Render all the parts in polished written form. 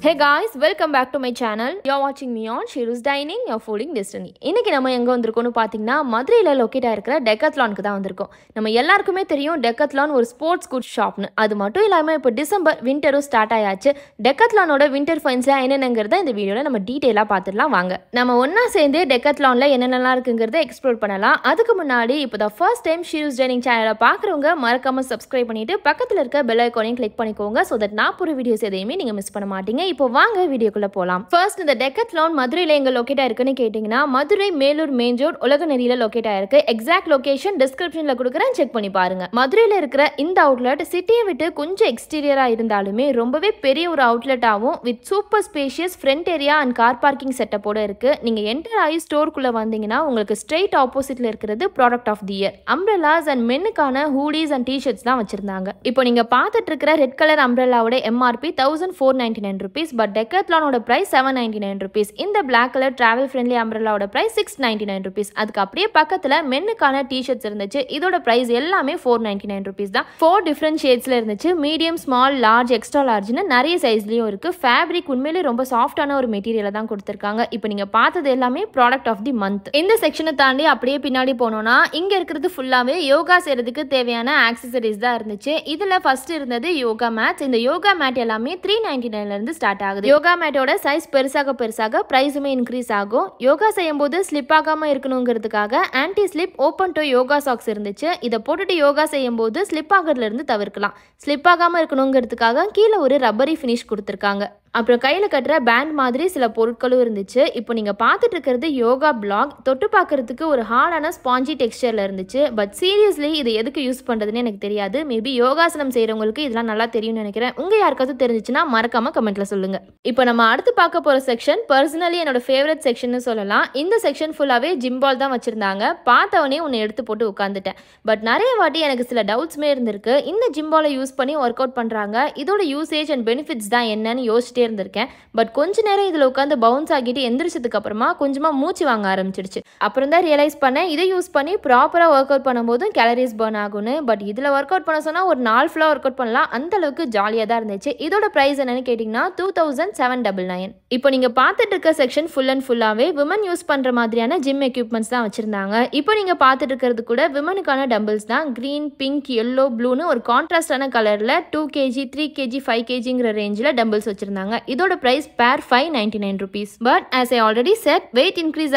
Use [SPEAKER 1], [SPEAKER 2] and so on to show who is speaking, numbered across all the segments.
[SPEAKER 1] Hey guys, welcome back to my channel. You're watching me on Shiru's Dining, your fooding destiny. இன்னைக்கு நம்ம எங்க வந்திருக்கோம்னு பாத்தீங்கன்னா மதுரையில லொகேட் ஆயிருக்கிற டெக்கத்லானுக்கு தான் வந்திருக்கோம். நம்ம எல்லாருக்குமே தெரியும் டெக்கத்லான் ஒரு ஸ்போர்ட்ஸ் குட் ஷாப்னு. அது மட்டும் இல்லாம இப்போ டிசம்பர் விண்டரும் ஸ்டார்ட் ஆயாச்சு. டெக்கத்லானோட விண்டர் ஃபைன்ஸ்ல என்னென்னங்கறத இந்த வீடியோல நம்ம டீடைலா பார்த்துடலாம் வாங்க. நம்ம ஒண்ணா சேர்ந்து டெக்கத்லான்ல என்னென்னலாம் இருக்குங்கறத எக்ஸ்ப்ளோர் பண்ணலாம். அதுக்கு முன்னாடி இப்போ the first time Shiru's Dining சேனலை பார்க்கறவங்க மறக்காம subscribe பண்ணிட்டு பக்கத்துல இருக்க பெல் ஐகானையும் கிளிக் பண்ணிக்கோங்க so that நான் போற வீடியோஸ் எதையுமே நீங்க மிஸ் பண்ண மாட்டீங்க. இப்போ வாங்க வீடியோக்குள்ள போலாம். ஃபர்ஸ்ட் இந்த டெக்கத்லான் மதுரையில எங்க லொகேட் ஆயிருக்குன்னு கேட்டிங்கன்னா மதுரை மேலூர் மெயின் ரோட் உலகநெறியில லொகேட் ஆயிருக்கு. எக்ஸாக்ட் லொகேஷன் டிஸ்கிரிப்ஷன்ல கொடுக்குறேன், செக் பண்ணி பாருங்க. மதுரையில இருக்கிற இந்த அவுட்லெட் சிட்டியை விட்டு கொஞ்சம் எக்ஸ்டீரியரா இருந்தாலுமே ரொம்பவே பெரிய ஒரு அவுட்லெட்டாகவும் with super spacious front area and car parking செட்டப்போட இருக்கு. நீங்க என்டர் ஆகி ஸ்டோருக்குள்ள வந்தீங்கன்னா உங்களுக்கு ஸ்ட்ரெயிட் ஆப்போசிட்ல இருக்கிறது product of the year umbrellas and மென்னுக்கான ஹூடிஸ் அண்ட் டிஷர்ட்ஸ் தான் வச்சிருந்தாங்க. இப்போ நீங்க பார்த்துட்டு இருக்கிற ரெட் கலர் அம்ப்ரெல்லாவோட MRP 1499 rupees, பட் டெக்கத்லானோட பிரைஸ் 799 rupees. இந்த பிளாக் கலர் டிராவல் ஃப்ரெண்ட்லி அம்ப்ரெல்லாவோட பிரைஸ் 699 rupees. அதுக்கு அப்படியே பக்கத்துல மென்னுக்கான டிஷர்ட்ஸ் இருந்துச்சு. இதோட பிரைஸ் எல்லாமே 499 rupees தான். 4 டிஃபரண்ட் ஷேட்ஸ்ல இருந்துச்சு. மீடியம், ஸ்மால், லார்ஜ், எக்ஸ்ட்ரா லார்ஜ்னு நிறைய சைஸ்லயும் இருக்கு. ஃபேப்ரிக் உண்மையிலேயே ரொம்ப சாஃப்டான ஒரு மெட்டீரியலை தான் கொடுத்திருக்காங்க. இப்போ நீங்க பார்த்தது எல்லாமே ப்ராடக்ட் ஆஃப் தி மந்த். இந்த செக்ஷனை தாண்டி அப்படியே பின்னாடி போனோம்னா இங்க இருக்கிறது ஃபுல்லாவே யோகா செய்யறதுக்கு தேவையான ஆக்சசரிஸ் தான் இருந்துச்சு. இதுல ஃபர்ஸ்ட் இருந்தது யோகா மேட்ஸ். இந்த யோகா மேட் எல்லாமே 399 இருந்து ஸ்டார்ட் ஆகுது. யோகா மேட்டோட சைஸ் பெருசாக பிரைஸுமே இன்க்ரீஸ் ஆகும். யோகா செய்யும் போது ஸ்லிப் ஆகாம இருக்கணுங்கிறதுக்காக anti slip open to yoga socks இருந்துச்சு. இதை போட்டுட்டு யோகா செய்யும் போது ஸ்லிப் ஆகிறதுல இருந்து தவிர்க்கலாம். ஸ்லிப் ஆகாம இருக்கணுங்கிறதுக்காக கீழே ஒரு ரப்பரி ஃபினிஷ் கொடுத்துருக்காங்க. அப்புறம் கையில் கட்டுற பேண்ட் மாதிரி சில பொருட்களும் இருந்துச்சு. இப்போ நீங்கள் பார்த்துட்டு இருக்கிறது யோகா பிளாக். தொட்டு பார்க்கறதுக்கு ஒரு ஹார்டான ஸ்பாஞ்சி டெக்ஸ்டரில் இருந்துச்சு. பட் சீரியஸ்லி இது எதுக்கு யூஸ் பண்ணுறதுன்னு எனக்கு தெரியாது. மேபி யோகாசனம் செய்கிறவங்களுக்கு இதெல்லாம் நல்லா தெரியும்னு நினைக்கிறேன். உங்கள் யாருக்காவது தெரிஞ்சிச்சுன்னா மறக்காமல் கமெண்ட்டில் சொல்லுங்கள். இப்போ நம்ம அடுத்து பார்க்க போகிற செக்ஷன் பர்சனலி என்னோட ஃபேவரட் செக்ஷன் சொல்லலாம். இந்த செக்ஷன் ஃபுல்லாகவே ஜிம் பால் தான் வச்சுருந்தாங்க. பார்த்தவொடனே ஒன்று எடுத்து போட்டு உட்காந்துட்டேன். பட் நிறைய வாட்டி எனக்கு சில டவுட்ஸுமே இருந்திருக்கு. இந்த ஜிம் பாலை யூஸ் பண்ணி ஒர்க் அவுட் பண்ணுறாங்க, இதோட யூசேஜ் அண்ட் பெனிஃபிட்ஸ் தான் என்னன்னு யோசிச்சுட்டே இருந்திருக்கேன். பட் கொஞ்ச நேரம் இதுல உட்காந்து பவுன்ஸ் ஆகிட்டு எந்திரிச்சதுக்கு அப்புறமா கொஞ்சமா மூச்சு வாங்க ஆரம்பிச்சிடுச்சு. அப்புறம் தான் ரியலைஸ் பண்ணேன் இதை யூஸ் பண்ணி ப்ராப்பரா ஒர்க் அவுட் பண்ணும்போது கேலரிஸ் பர்ன் ஆகும்னு. பட் இதுல ஒர்க் அவுட் பண்ண சொன்னா ஒரு நாள் ஃபுல்லா ஒர்க் அவுட் பண்ணலாம். அந்த அளவுக்கு ஜாலியா தான் இருந்துச்சு. இதோட பிரைஸ் என்னன்னு கேட்டீங்கன்னா 2799. இப்போ நீங்க பார்த்துட்டு இருக்க செக்ஷன் ஃபுல் அண்ட் ஃபுல்லாவே விமன் யூஸ் பண்ற மாதிரியான ஜிம் எக்யூப்மெண்ட்ஸ் தான் வச்சிருந்தாங்க. இப்போ நீங்க பார்த்துட்டு இருக்கிறது கூட விமனுக்கான டம்பிள்ஸ் தான். கிரீன், பிங்க், எல்லோ, ப்ளூன்னு ஒரு கான்ட்ராஸ்டான கலர்ல 2 kg, 3 kg, 5 kgங்கிற ரேஞ்சில் டம்பிள்ஸ் வச்சிருந்தாங்க. இதோட price per 599 rupees. But as I already said, weight increase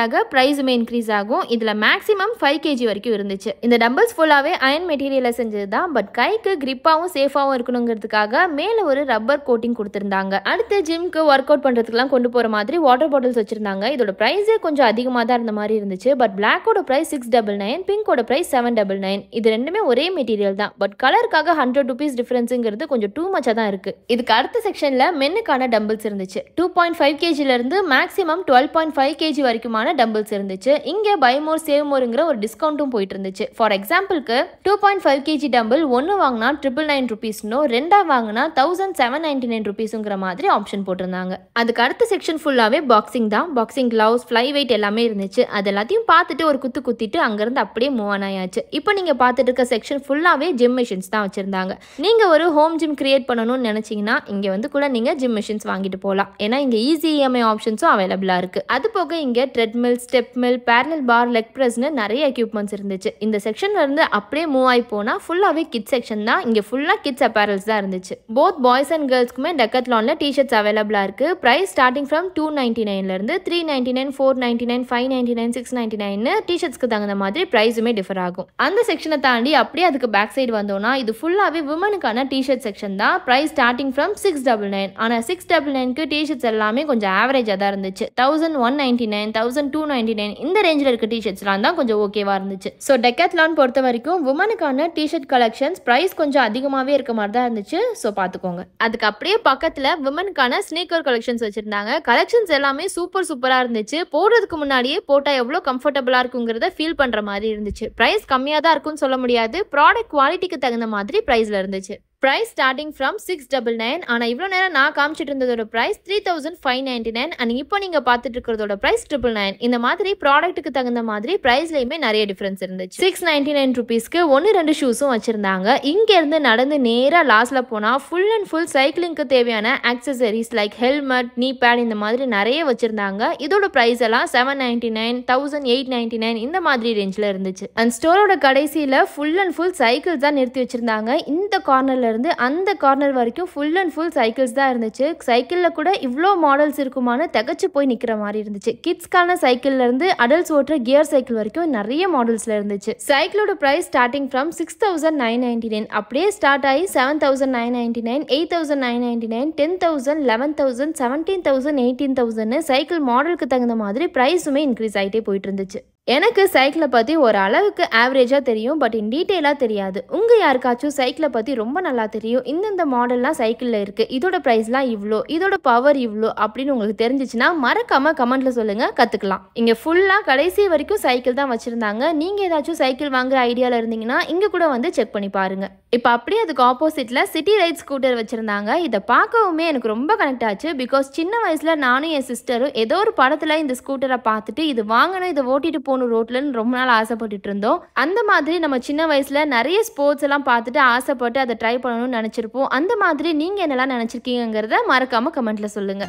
[SPEAKER 1] ஆக price-மே increase ஆகும். இதுல maximum 5 kg வரைக்கும் இருந்துச்சு. இந்த டம்பிள்ஸ் ஃபுல்லாவே அயன் மெட்டீரியல்ல செஞ்சது தான். பட் கைக்கு கிரிப்பாவும் சேஃபாவும் இருக்கணுங்கிறதுக்காக மேல ஒரு ரப்பர் கோட்டிங் கொடுத்திருந்தாங்க. அடுத்து ஜிம்க்கு ஒர்க் அவுட் பண்றதுக்குலாம் கொண்டு போற மாதிரி வாட்டர் பாட்டில்ஸ் வச்சிருந்தாங்க. இதோட பிரைஸ் கொஞ்சம் அதிகமா தான் இருந்த மாதிரி இருந்துச்சு. பட் பிளாக்கோட பிரைஸ் 699, பிங்கோட பிரைஸ் 799. இது ரெண்டுமே ஒரே மெட்டீரியல் தான். பட் கலருக்காக 100 rupees டிஃபரன்ஸ்ங்கிறது கொஞ்சம் டூ மச்சா தான் இருக்கு. இதுக்கு அடுத்த செக்ஷன்ல மென்னுக்கான டம்பிள்ஸ் இருந்துச்சு. 2.5 kg இருந்து மேக்ஸிமம் 12.5 kg வரைக்குமான டம்பிள்ஸ் இருந்துச்சு. இங்க பை மோர் சேவ் மோர்ங்கிற ஒரு டிஸ்கவுண்ட்டும் போயிட்டு இருந்துச்சு. ஃபார் எக்ஸாம்பிளுக்கு 2.5 kg டம்பிள் ஒன்னு வாங்கினா 999 rupeesனோ, ரெண்டா வாங்கினா 1799 rupeesங்கிற மாதிரி ஆப்ஷன் போட்டிருந்தாங்க. அதுக்கு அடுத்த செக்ஷன் ஃபுல்லாவே பாக்ஸிங் தான். பாக்ஸிங் கிளவுஸ், ஃப்ளை வெயிட் எல்லாமே இருந்துச்சு. அது எல்லாத்தையும் பார்த்துட்டு ஒரு குத்திட்டு அங்கிருந்து அப்படியே மூவ் ஆனாயாச்சு. இப்போ நீங்க பார்த்துட்டு இருக்க செக்ஷன் ஃபுல்லாவே ஜிம் மிஷின்ஸ் தான் வச்சிருந்தாங்க. நீங்க ஒரு ஹோம் ஜிம் கிரியேட் பண்ணணும்னு நினைச்சீங்கன்னா இங்க வந்து கூட நீங்க ஜிம் மிஷின்ஸ் வாங்கிட்டு போகலாம். ஏன்னா இங்க ஈஸி EMI ஆப்ஷன்ஸும் அவைலபிளா இருக்கு. அது போக இங்க ட்ரெட்மில், ஸ்டெப் மில், பேரலல் பார், லெக் பிரஸ்னு நிறைய எக்யூப்மெண்ட்ஸ் இருந்துச்சு. இந்த செக்ஷன்ல இருந்து அப்படியே மூவ் ஆகி போனா ஃபுல்லாவே கிட்ஸ் செக்ஷன் தான். இங்க ஃபுல்லா கிட்ஸ் அப்பேரல்ஸ் தான் இருந்துச்சு. போத் பாய்ஸ் அண்ட் கேர்ள்ஸ்க்குமே டெக்கத்லான்ல டிஷர்ட்ஸ் அவைலபிளா இருக்கு. பிரைஸ் ஸ்டார்டிங் ஃப்ரம் 299 இருந்து 399, 499, 599, 699 டிஷர்ட்ஸ்க்கு தகுந்த மாதிரி பிரைஸுமே டிஃபர் ஆகும். அந்த செக்ஷனை தாண்டி அப்படியே அதுக்கு பேக் சைடு வந்தோம்னா இது ஃபுல்லாவே விமனுக்கான டிஷர்ட் செக்ஷன் தான். Price starting from 699. ஆனா 699க்கு டிஷர்ட்ஸ் எல்லாமே கொஞ்சம் ஆவரேஜா தான் இருந்துச்சு. 1199, 1299 இந்த ரேஞ்சில் இருக்க டிஷர்ட்ஸ்லாம் தான் கொஞ்சம் ஓகேவா இருந்துச்சு. ஸோ டெக்கத்லான் பொறுத்த வரைக்கும் உமனுக்கான டிஷர்ட் கலெக்ஷன்ஸ் பிரைஸ் கொஞ்சம் அதிகமாகவே இருக்க மாதிரி தான் இருந்துச்சு. ஸோ பார்த்துக்கோங்க. அதுக்கு அப்படியே பக்கத்தில் விமனுக்கான ஸ்னீக்கர் கலெக்ஷன்ஸ் வச்சிருந்தாங்க. கலெக்ஷன்ஸ் எல்லாமே சூப்பராக இருந்துச்சு. போடுறதுக்கு முன்னாடியே போட்டால் எவ்வளோ கம்ஃபர்டபுளாக இருக்குங்கிறத ஃபீல் பண்ணுற மாதிரி இருந்துச்சு. ப்ரைஸ் கம்மியாக தான் இருக்குன்னு சொல்ல முடியாது. ப்ராடக்ட் குவாலிட்டிக்கு தகுந்த மாதிரி ப்ரைஸில் இருந்துச்சு. price starting from 699. ஆனா இவ்வளவு நேரம் நான் காமிச்சிட்டு இருந்ததோட price 3599 and இப்போ நீங்க பார்த்துட்டு இருக்கிறதோட price 999. இந்த மாதிரி ப்ராடக்ட்டுக்கு தகுந்த மாதிரி பிரைஸ்லயுமே நிறைய டிஃபரன்ஸ் இருந்துச்சு. 699 ரூபீஸ்க்கு ஒன்னு ரெண்டு ஷூஸும் வச்சிருந்தாங்க. இங்க இருந்து நடந்து நேரா லாஸ்ட்ல போனா ஃபுல் அண்ட் ஃபுல் சைக்கிளிங்க்கு தேவையான ஆக்சசரிஸ் லைக் ஹெல்மெட், நீ பேட் இந்த மாதிரி நிறைய வச்சிருந்தாங்க. இதோட பிரைஸ் எல்லாம் 799, 1899 இந்த மாதிரி ரேஞ்ச்ல இருந்துச்சு. அண்ட் ஸ்டோரோட கடைசியில ஃபுல் அண்ட் ஃபுல் சைக்கிள்ஸ் தான் நிறுத்தி வச்சிருந்தாங்க. இந்த கார்னர்ல இருந்து அந்த கார்னர் வரைக்கும் ஃபுல் அண்ட் ஃபுல் சைக்கிள்ஸ் தான் இருந்துச்சு. சைக்கிள்ல கூட இவ்வளோ மாடல்ஸ் இருக்குமான்னு தகச்சு போய் நிக்கிற மாதிரி இருந்துச்சு. கிட்ஸ்க்கான சைக்கிள்ல இருந்து அடல்ட்ஸ் ஓட்டுற கியர் சைக்கிள் வரைக்கும் நிறைய மாடல்ஸ்ல இருந்துச்சு. சைக்கிளோட பிரைஸ் ஸ்டார்டிங் ஃப்ரம் 6999 அப்படியே ஸ்டார்ட் ஆகி 7999, 8999, 10,000, 11,000, 17,000, 18,000 சைக்கிள் மாடலுக்கு தகுந்த மாதிரி பிரைஸுமே இன்க்ரீஸ் ஆகிட்டே போயிட்டு இருந்துச்சு. எனக்கு சைக்கிளை பற்றி ஒரு அளவுக்கு ஆவரேஜாக தெரியும், பட் இன் டீட்டெயிலாக தெரியாது. உங்கள் யாருக்காச்சும் சைக்கிளை பற்றி ரொம்ப நல்லா தெரியும், இந்தந்த மாடல்லாம் சைக்கிளில் இருக்குது, இதோட ப்ரைஸ்லாம் இவ்வளோ, இதோட பவர் இவ்வளோ அப்படின்னு உங்களுக்கு தெரிஞ்சிச்சுன்னா மறக்காமல் கமெண்ட்டில் சொல்லுங்கள், கற்றுக்கலாம். இங்கே ஃபுல்லாக கடைசி வரைக்கும் சைக்கிள் தான் வச்சுருந்தாங்க. நீங்கள் ஏதாச்சும் சைக்கிள் வாங்குற ஐடியாவில் இருந்தீங்கன்னா இங்கே கூட வந்து செக் பண்ணி பாருங்கள். இப்போ அப்படியே அதுக்கு ஆப்போசிட்டில் சிட்டி ரைட் ஸ்கூட்டர் வச்சுருந்தாங்க. இதை பார்க்கவுமே எனக்கு ரொம்ப கனெக்ட் ஆச்சு. பிகாஸ் சின்ன வயசில் நானும் என் சிஸ்டரும் ஏதோ ஒரு படத்தில் இந்த ஸ்கூட்டரை பார்த்துட்டு இது வாங்கணும், இதை ஓட்டிட்டு போகணும் ரோட்லன்னு ரொம்ப நாள் ஆசைப்பட்டுட்டு இருந்தோம். அந்த மாதிரி நம்ம சின்ன வயசுல நிறைய ஸ்போர்ட்ஸ் எல்லாம் பார்த்துட்டு ஆசைப்பட்டு அதை ட்ரை பண்ணணும்னு நினைச்சிருப்போம். அந்த மாதிரி நீங்க என்னெல்லாம் நினைச்சிருக்கீங்கிறத மறக்காம கமெண்ட்ல சொல்லுங்க.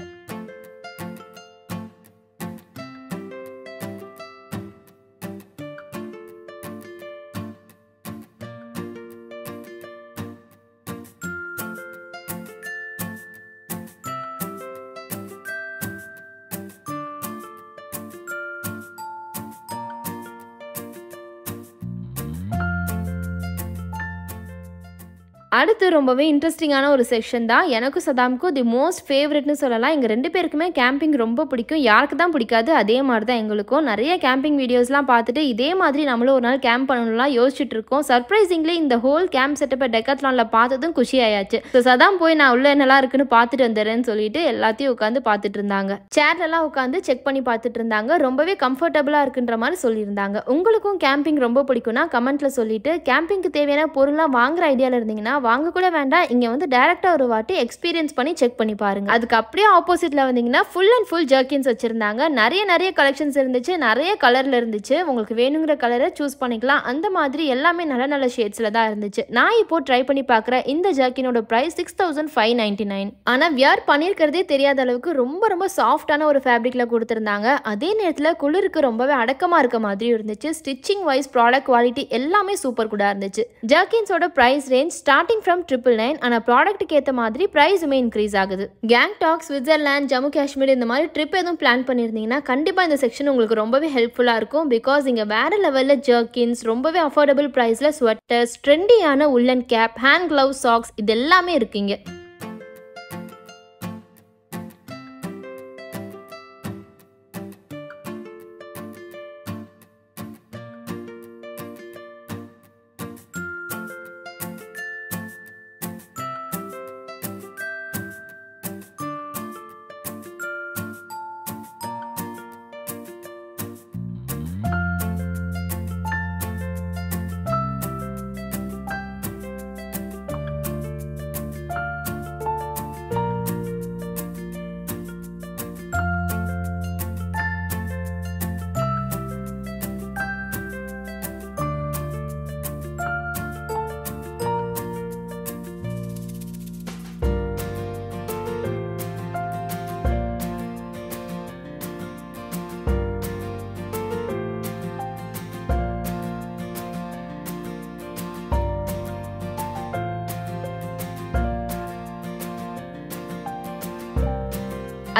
[SPEAKER 1] அடுத்து ரொம்பவே இன்ட்ரெஸ்டிங்கான ஒரு செக்ஷன் தான். எனக்கும் சதாமுக்கும் தி மோஸ்ட் ஃபேவரட்னு சொல்லலாம். எங்கள் ரெண்டு பேருக்குமே கேம்பிங் ரொம்ப பிடிக்கும். யாருக்கு தான் பிடிக்காது, அதே மாதிரி தான் எங்களுக்கும். நிறைய கேம்பிங் வீடியோஸ்லாம் பார்த்துட்டு இதே மாதிரி நம்மளும் ஒரு நாள் கேம்ப் பண்ணணும்லாம் யோசிச்சுட்டு இருக்கோம். சர்ப்ரைசிங்லி இந்த ஹோல் கேம்ப் செட்டப்பை டெக்காத்லானில் பார்த்ததும் குஷி ஆயாச்சு. ஸோ சதாம் போய் நான் உள்ள என்னெல்லாம் இருக்குன்னு பார்த்துட்டு வந்துடுறேன்னு சொல்லிட்டு எல்லாத்தையும் உட்காந்து பார்த்துட்டு இருந்தாங்க. சேர்லலாம் உட்காந்து செக் பண்ணி பார்த்துட்டு இருந்தாங்க. ரொம்பவே கம்ஃபர்டபுளாக இருக்குன்ற மாதிரி சொல்லியிருந்தாங்க. உங்களுக்கும் கேம்பிங் ரொம்ப பிடிக்கும்னா கமெண்ட்டில் சொல்லிட்டு கேம்பிங்க்கு தேவையான பொருள்லாம் வாங்குற ஐடியாவில் இருந்தீங்கன்னா வாங்க கூட வேண்டாம், இங்க வந்து டைரக்டா ஒரு வாட்டி எக்ஸ்பீரியன்ஸ் பண்ணி செக் பண்ணி பாருங்க. அதுக்கு அப்படியே ஆப்போசிட்ல வந்தீங்கன்னா ஃபுல் அண்ட் ஃபுல் ஜர்க்கின்ஸ் வச்சிருந்தாங்க. நிறைய கலெக்ஷன்ஸ் இருந்துச்சு, நிறைய கலர்ல இருந்துச்சு. உங்களுக்கு வேணுங்கிற கலரை சூஸ் பண்ணிக்கலாம். அந்த மாதிரி எல்லாமே நல்ல ஷேட்ஸ்ல தான் இருந்துச்சு. நான் இப்போ ட்ரை பண்ணி பார்க்குற இந்த ஜர்க்கினோட பிரைஸ் 6599. ஆனா வியர் பண்ணிருக்கிறதே தெரியாத அளவுக்கு ரொம்ப சாஃப்டான ஒரு ஃபேப்ரிக்ல கொடுத்திருந்தாங்க. அதே நேரத்தில் குளிருக்கு ரொம்பவே அடக்கமா இருக்க மாதிரி இருந்துச்சு. ஸ்டிச்சிங் வைஸ் ப்ராடக்ட் குவாலிட்டி எல்லாமே சூப்பர் கூட இருந்துச்சு. ஜர்க்கின்ஸோட பிரைஸ் ரேஞ்ச் ஸ்டார்டிங் from 999. ஆனா ப்ராடக்ட்டுக்கு ஏற்ற மாதிரி பிரைஸுமே இன்க்ரீஸ் ஆகுது. கேங்டாக், ஸ்விட்சர்லாந்து, ஜம்மு காஷ்மீர் இந்த மாதிரி ட்ரிப் எதுவும் பிளான் பண்ணியிருந்தீங்கன்னா கண்டிப்பா இந்த செக்ஷன் உங்களுக்கு ரொம்பவே ஹெல்ப்ஃபுல்லா இருக்கும். பிகாஸ் இங்க வேற லெவல்ல ஜர்க்கின்ஸ், ரொம்பவே அஃபோர்டபுள் பிரைஸ்ல ஸ்வெட்டர்ஸ், ட்ரெண்டியான உல்லன் கேப், ஹேண்ட் கிளவுஸ், சாக்ஸ் இது எல்லாமே இருக்குங்க.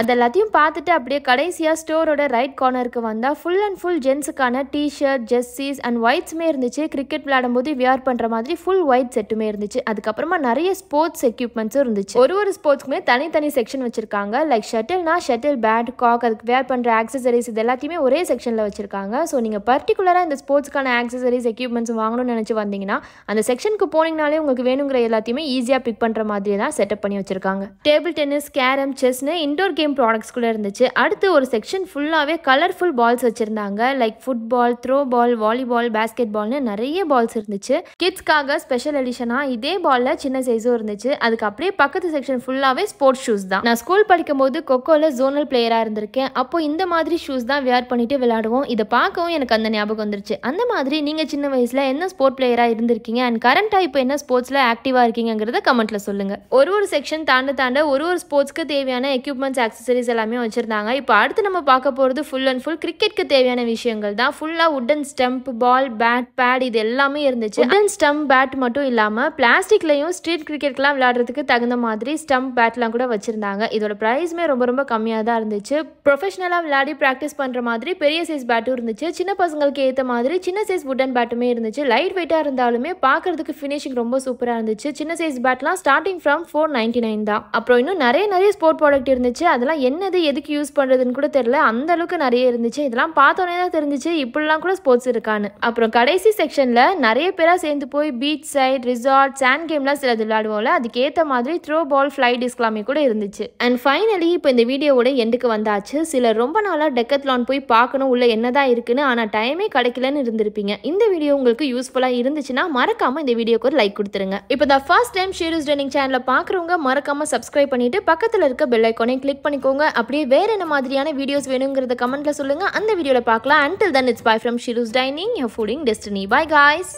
[SPEAKER 1] அதெல்லாத்தையும் பார்த்துட்டு அப்படியே கடைசியாக ஸ்டோரோட ரைட் கார்னருக்கு வந்தால் ஃபுல் அண்ட் ஃபுல் ஜென்ஸுக்கான டிஷர்ட், ஜெர்சிஸ் அண்ட் ஒயிட்ஸுமே இருந்துச்சு. கிரிக்கெட் விளையாடும்போது வியர் பண்ணுற மாதிரி ஃபுல் ஒயிட் செட்டுமே இருந்துச்சு. அதுக்கப்புறமா நிறைய ஸ்போர்ட்ஸ் எக்யூப்மெண்ட்ஸும் இருந்துச்சு. ஒரு ஸ்போர்ட்ஸ்க்குமே தனி செக்ஷன் வச்சிருக்காங்க. லைக் ஷட்டில்னா ஷட்டில் பேட், காக், அதுக்கு வேர் பண்ணுற ஆக்சசரிஸ் இது எல்லாத்தையுமே ஒரே செக்ஷனில் வச்சிருக்காங்க. ஸோ நீங்கள் பர்டிகுலராக இந்த ஸ்போர்ட்ஸ்க்கான ஆக்சசரிஸ் எக்யூப்மெண்ட்ஸ் வாங்கணும்னு நினச்சி வந்தீங்கன்னா அந்த செக்ஷனுக்கு போனீங்கனாலே உங்களுக்கு வேணுங்கிற எல்லாத்தையுமே ஈஸியாக பிக் பண்ணுற மாதிரி தான் செட்டப் பண்ணி வச்சிருக்காங்க. டேபிள் டென்னிஸ், கேரம், செஸ்னு இண்டோர் கேம் கேம் ப்ராடக்ட்ஸ் கூட இருந்துச்சு. அடுத்து ஒரு செக்ஷன் ஃபுல்லாவே கலர்ஃபுல் பால்ஸ் வச்சிருந்தாங்க. Like football, throw ball, volleyball, basket பால்னு நிறைய பால்ஸ் இருந்துச்சு. கிட்ஸ்க்காக ஸ்பெஷல் எடிஷனா இதே பால்ல சின்ன சைஸும் இருந்துச்சு. அதுக்கு அப்படியே பக்கத்து செக்ஷன் ஃபுல்லாவே ஸ்போர்ட்ஸ் ஷூஸ் தான். நான் ஸ்கூல் படிக்கும் போது கொக்கோல ஜோனல் பிளேயரா இருந்திருக்கேன். அப்போ இந்த மாதிரி ஷூஸ் தான் வியர் பண்ணிட்டு விளையாடுவோம். இதை பார்க்கவும் எனக்கு அந்த ஞாபகம் வந்துருச்சு. அந்த மாதிரி நீங்க சின்ன வயசுல என்ன ஸ்போர்ட் பிளேயரா இருந்திருக்கீங்க அண்ட் கரண்டா இப்போ என்ன ஸ்போர்ட்ஸ்ல ஆக்டிவா இருக்கீங்கிறத கமெண்ட்ல சொல்லுங்க. ஒரு செக்ஷன் தாண்ட ஒரு ஸ்போர்ட்ஸ்க்கு தேவையான எக்யூப்மெண்ட்ஸ், ஆக்சசரிஸ் எல்லாமே வச்சிருந்தாங்க. இப்போ அடுத்து நம்ம பார்க்க போறது ஃபுல் அண்ட் ஃபுல் கிரிக்கெட்க்கு தேவையான விஷயங்கள் தான். ஃபுல்லா வுடன் ஸ்டம்ப், பால், பேட், பேட் இது எல்லாமே இருந்துச்சு. வுடன் ஸ்டம்ப், பேட் மட்டும் இல்லாம பிளாஸ்டிக்லயும் ஸ்ட்ரீட் கிரிக்கெட்லாம் விளையாடுறதுக்கு தகுந்த மாதிரி ஸ்டம்ப், பேட்லாம் கூட வச்சிருந்தாங்க. இதோட பிரைஸ்மே ரொம்ப ரொம்ப கம்மியாக தான் இருந்துச்சு. ப்ரொஃபஷனலா விளையாடி பிராக்டிஸ் பண்ற மாதிரி பெரிய சைஸ் பேட்டும் இருந்துச்சு. சின்ன பசங்களுக்கு ஏற்ற மாதிரி சின்ன சைஸ் வுடன் பேட்டுமே இருந்துச்சு. லைட் வெயிட்டா இருந்தாலுமே பார்க்கறதுக்கு ஃபினிஷிங் ரொம்ப சூப்பரா இருந்துச்சு. சின்ன சைஸ் பேட்லாம் ஸ்டார்டிங் ஃப்ரம் $499 தான். அப்புறம் இன்னும் நிறைய ஸ்போர்ட் ப்ராடக்ட் இருந்துச்சு. அதெல்லாம் என்னது, எதுக்கு யூஸ் பண்றதுன்னு கூட தெரியல. அந்த அளவுக்கு நிறைய இருந்துச்சு. இதெல்லாம் பார்த்தோன்னே தான் தெரிஞ்சிச்சு இப்படிலாம் கூட ஸ்போர்ட்ஸ் இருக்கான்னு. அப்புறம் கடைசி செக்ஷன்ல நிறைய பேரா சேர்ந்து போய் பீச் சைட், ரிசார்ட், சாண்ட் கேம்லாம் சிலது விளையாடுவோம்ல, அதுக்கு ஏற்ற மாதிரி த்ரோ பால், ஃப்ளை டிஸ்க் எல்லாமே கூட இருந்துச்சு. அண்ட் ஃபைனலி இப்போ இந்த வீடியோவோட எண்டுக்கு வந்தாச்சு. சிலர் ரொம்ப நாளா டெக்கத்லான் போய் பார்க்கணும் உள்ள என்னதான் இருக்குன்னு, ஆனா டைமே கிடைக்கலன்னு இருந்திருப்பீங்க. இந்த வீடியோ உங்களுக்கு யூஸ்ஃபுல்லா இருந்துச்சுன்னா மறக்காம இந்த வீடியோக்கு ஒரு லைக் கொடுத்துருங்க. இப்போ தான் ஃபர்ஸ்ட் டைம் ஷீரூஸ் டைனிங் சேனலை பார்க்குறவங்க மறக்காம சப்ஸ்கிரைப் பண்ணிட்டு பக்கத்தில் இருக்க பெல் ஐக்கானை கிளிக் பண்ணிக்கோங்க. அப்படியே வேற என்ன மாதிரியான வீடியோஸ் வேணுங்கிறத கமெண்ட்ல சொல்லுங்க. அந்த வீடியோல பார்க்கலாம். Until then, it's bye from Shiru's Dining, your fooding destiny. Bye guys.